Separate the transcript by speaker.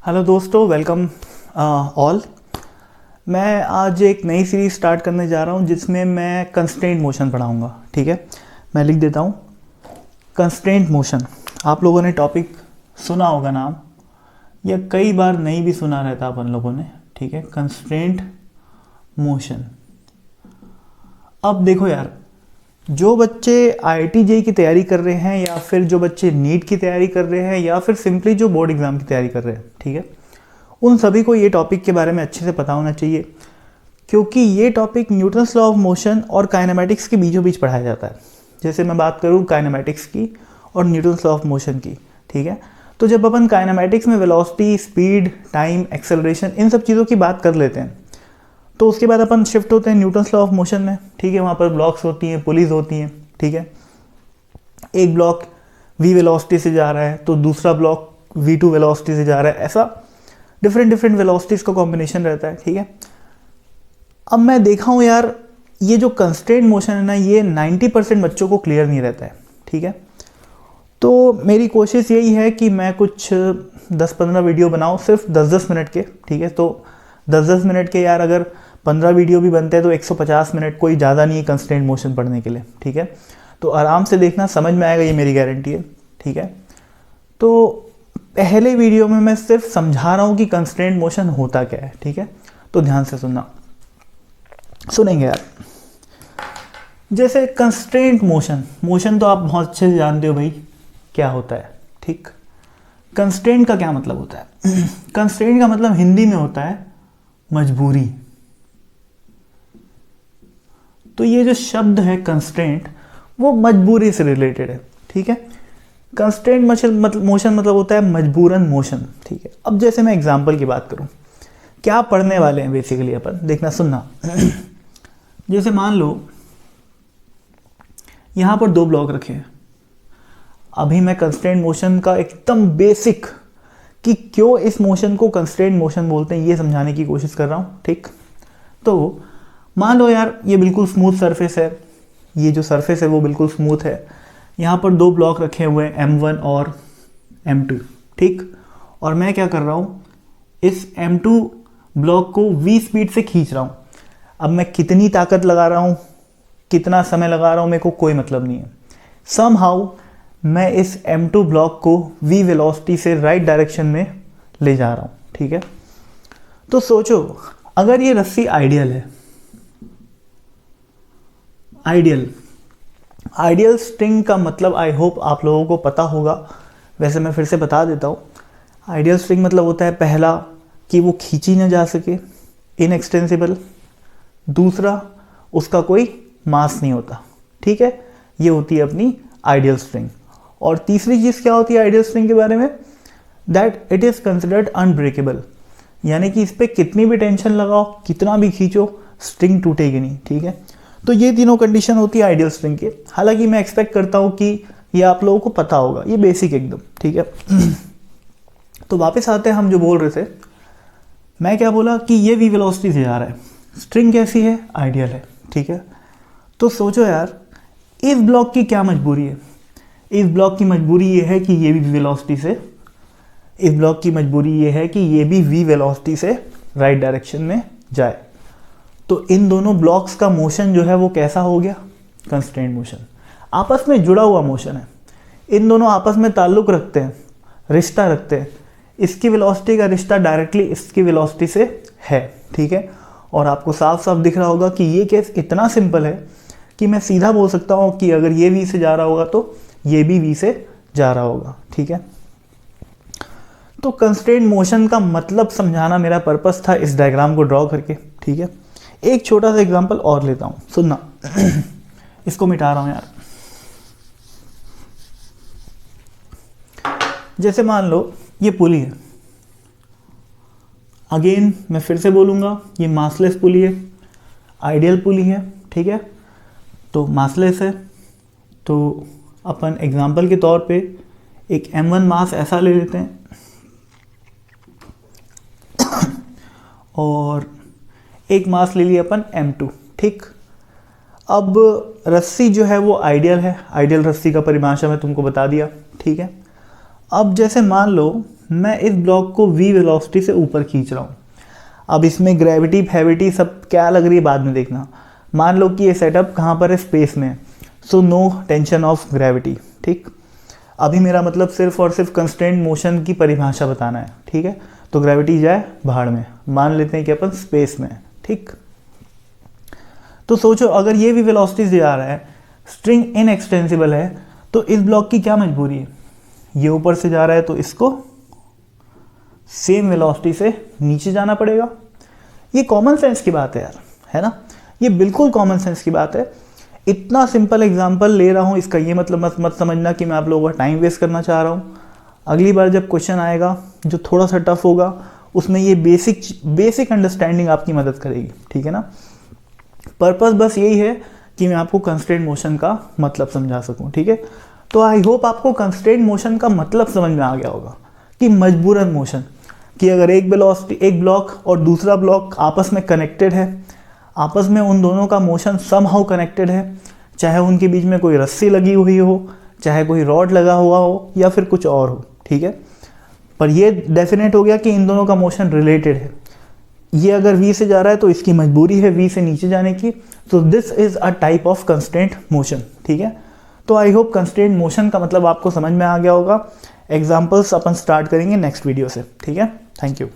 Speaker 1: Hello दोस्तों, welcome all. मैं आज एक नई सीरीज़ स्टार्ट करने जा रहा हूँ जिसमें मैं कंस्ट्रेंट मोशन पढ़ाऊँगा। ठीक है, मैं लिख देता हूँ कंस्ट्रेंट मोशन। आप लोगों ने टॉपिक सुना होगा नाम, या कई बार नहीं भी सुना रहता अपन लोगों ने। ठीक है, कंस्ट्रेंट मोशन। अब देखो यार, जो बच्चे IIT JEE की तैयारी कर रहे हैं, या फिर जो बच्चे नीट की तैयारी कर रहे हैं, या फिर सिंपली जो बोर्ड एग्ज़ाम की तैयारी कर रहे हैं, ठीक है, उन सभी को ये टॉपिक के बारे में अच्छे से पता होना चाहिए, क्योंकि ये topic Newton's law of motion और काइनेमेटिक्स के बीचों बीच पढ़ाया जाता है। जैसे मैं बात करूँ काइनेमेटिक्स की और न्यूटन्स लॉ ऑफ मोशन की, ठीक है, तो जब अपन काइनेमेटिक्स में वेलोसिटी, स्पीड, टाइम, एक्सेलरेशन, इन सब चीज़ों की बात कर लेते हैं, तो उसके बाद अपन शिफ्ट होते हैं न्यूटन्स लॉ ऑफ मोशन में। ठीक है, वहाँ पर ब्लॉक्स होती हैं, पुलीज होती हैं। ठीक है, एक ब्लॉक v वेलोसिटी से जा रहा है तो दूसरा ब्लॉक v2 वेलोसिटी से जा रहा है, ऐसा डिफरेंट वेलोसिटीज़ का कॉम्बिनेशन रहता है। ठीक है, अब मैं देखा हूँ यार, ये जो कंस्ट्रेंट मोशन है ना, ये 90% बच्चों को क्लियर नहीं रहता है। ठीक है, तो मेरी कोशिश यही है कि मैं कुछ 10-15 वीडियो बनाऊँ, सिर्फ 10-10 मिनट के। ठीक है, तो 10-10 मिनट के यार, अगर 15 वीडियो भी बनते हैं तो 150 मिनट कोई ज़्यादा नहीं है कंस्ट्रेंट मोशन पढ़ने के लिए। ठीक है, तो आराम से देखना, समझ में आएगा, ये मेरी गारंटी है। ठीक है, तो पहले वीडियो में मैं सिर्फ समझा रहा हूँ कि कंस्ट्रेंट मोशन होता क्या है। ठीक है, तो ध्यान से सुनेंगे यार। जैसे कंस्ट्रेंट मोशन तो आप बहुत अच्छे से जानते हो भाई क्या होता है। ठीक, कंस्ट्रेंट का क्या मतलब होता है? कंस्ट्रेंट का मतलब हिंदी में होता है मजबूरी। तो ये जो शब्द है कंस्ट्रेंट, वो मजबूरी से रिलेटेड है। ठीक है, कंस्ट्रेंट मोशन मतलब होता है मजबूरन मोशन। ठीक है, अब जैसे मैं एग्जांपल की बात करूं, क्या पढ़ने वाले हैं बेसिकली अपन, देखना सुनना। जैसे मान लो यहां पर 2 ब्लॉक रखे हैं। अभी मैं कंस्ट्रेंट मोशन का एकदम बेसिक कि क्यों इस मोशन को कंस्ट्रेंट मोशन बोलते हैं ये समझाने की कोशिश कर रहा हूँ। ठीक, तो मान लो यार, ये बिल्कुल स्मूथ सरफेस है, ये जो सरफेस है वो बिल्कुल स्मूथ है। यहाँ पर 2 ब्लॉक रखे हुए हैं, M1 और M2। ठीक, और मैं क्या कर रहा हूँ, इस M2 ब्लॉक को v स्पीड से खींच रहा हूँ। अब मैं कितनी ताकत लगा रहा हूँ, कितना समय लगा रहा हूँ, मेरे को कोई मतलब नहीं है। समहाउ मैं इस M2 ब्लॉक को v वेलोसिटी से राइट डायरेक्शन में ले जा रहा हूँ। ठीक है, तो सोचो, अगर ये रस्सी आइडियल है, आइडियल स्ट्रिंग का मतलब आई होप आप लोगों को पता होगा, वैसे मैं फिर से बता देता हूँ। आइडियल स्ट्रिंग मतलब होता है, पहला कि वो खींची ना जा सके, इनएक्सटेंसिबल। दूसरा, उसका कोई मास नहीं होता। ठीक है, ये होती है अपनी आइडियल स्ट्रिंग। और तीसरी चीज़ क्या होती है आइडियल स्ट्रिंग के बारे में, that it is considered unbreakable, यानी कि इस पर कितनी भी टेंशन लगाओ, कितना भी खींचो, स्ट्रिंग टूटेगी नहीं। ठीक है, तो ये तीनों कंडीशन होती है आइडियल स्ट्रिंग की। हालांकि मैं एक्सपेक्ट करता हूँ कि ये आप लोगों को पता होगा, ये बेसिक एकदम। ठीक है, तो वापस आते हैं, हम जो बोल रहे थे, मैं क्या बोला कि ये v वेलोसिटी से जा रहा है, स्ट्रिंग कैसी है, आइडियल है। ठीक है, तो सोचो यार, इस ब्लॉक की क्या मजबूरी है? इस ब्लॉक की मजबूरी ये है कि ये भी v वेलोसिटी से, इस ब्लॉक की मजबूरी ये है कि ये भी v वेलोसिटी से राइट डायरेक्शन में जाए। तो इन दोनों ब्लॉक्स का मोशन जो है वो कैसा हो गया, कंस्ट्रेंट मोशन। आपस में जुड़ा हुआ मोशन है, इन दोनों आपस में ताल्लुक़ रखते हैं, रिश्ता रखते हैं। इसकी वेलोसिटी का रिश्ता डायरेक्टली इसकी वेलोसिटी से है। ठीक है, और आपको साफ साफ दिख रहा होगा कि ये केस इतना सिंपल है कि मैं सीधा बोल सकता हूँ कि अगर ये v से जा रहा होगा तो ये भी v से जा रहा होगा। ठीक है, तो कंस्ट्रेंट मोशन का मतलब समझाना मेरा पर्पस था इस डायग्राम को ड्रॉ करके। ठीक है, एक छोटा सा एग्जांपल और लेता हूं, सुनना। इसको मिटा रहा हूं यार। जैसे मान लो ये पुली है, अगेन मैं फिर से बोलूंगा, ये मासलेस पुली है, आइडियल पुली है। ठीक है, तो मासलेस है, तो अपन एग्जांपल के तौर पे एक M1 मास ऐसा ले लेते हैं, और एक मास ले लिया अपन M2। ठीक, अब रस्सी जो है वो आइडियल है, आइडियल रस्सी का परिभाषा मैं तुमको बता दिया। ठीक है, अब जैसे मान लो मैं इस ब्लॉक को v वेलोसिटी से ऊपर खींच रहा हूँ। अब इसमें ग्रेविटी फेविटी सब क्या लग रही है बाद में देखना। मान लो कि ये सेटअप कहाँ पर है, स्पेस में, so no tension of gravity, ठीक। अभी मेरा मतलब सिर्फ और सिर्फ कंस्टेंट मोशन की परिभाषा बताना है, ठीक है। तो ग्रेविटी जाए भाड़ में, मान लेते हैं कि अपन स्पेस में, ठीक। तो सोचो अगर ये भी वेलोसिटी से जा रहा है, स्ट्रिंग इनएक्सटेंसिबल है, तो इस ब्लॉक की क्या मजबूरी है, ये ऊपर से जा रहा है तो इसको सेम वेलोसिटी से नीचे जाना पड़ेगा। ये कॉमन सेंस की बात है यार, है ना, ये बिल्कुल कॉमन सेंस की बात है। इतना सिंपल एग्जांपल ले रहा हूँ, इसका ये मतलब मत समझना कि मैं आप लोगों का टाइम वेस्ट करना चाह रहा हूँ। अगली बार जब क्वेश्चन आएगा जो थोड़ा सा टफ होगा, उसमें ये बेसिक अंडरस्टैंडिंग आपकी मदद करेगी, ठीक है ना। पर्पस बस यही है कि मैं आपको कंस्ट्रेंट मोशन का मतलब समझा सकूँ, ठीक है। तो आई होप आपको कंस्ट्रेंट मोशन का मतलब समझ में आ गया होगा कि मजबूरन मोशन, कि अगर एक ब्लॉक और दूसरा ब्लॉक आपस में कनेक्टेड है, आपस में उन दोनों का मोशन समहाउ कनेक्टेड है, चाहे उनके बीच में कोई रस्सी लगी हुई हो, चाहे कोई रॉड लगा हुआ हो, या फिर कुछ और हो, ठीक है। पर ये डेफिनेट हो गया कि इन दोनों का मोशन रिलेटेड है। ये अगर v से जा रहा है तो इसकी मजबूरी है v से नीचे जाने की। तो this is a type of constraint motion, ठीक है। तो आई होप कंस्ट्रेंट मोशन का मतलब आपको समझ में आ गया होगा। एग्जाम्पल्स अपन स्टार्ट करेंगे नेक्स्ट वीडियो से, ठीक है। Thank you.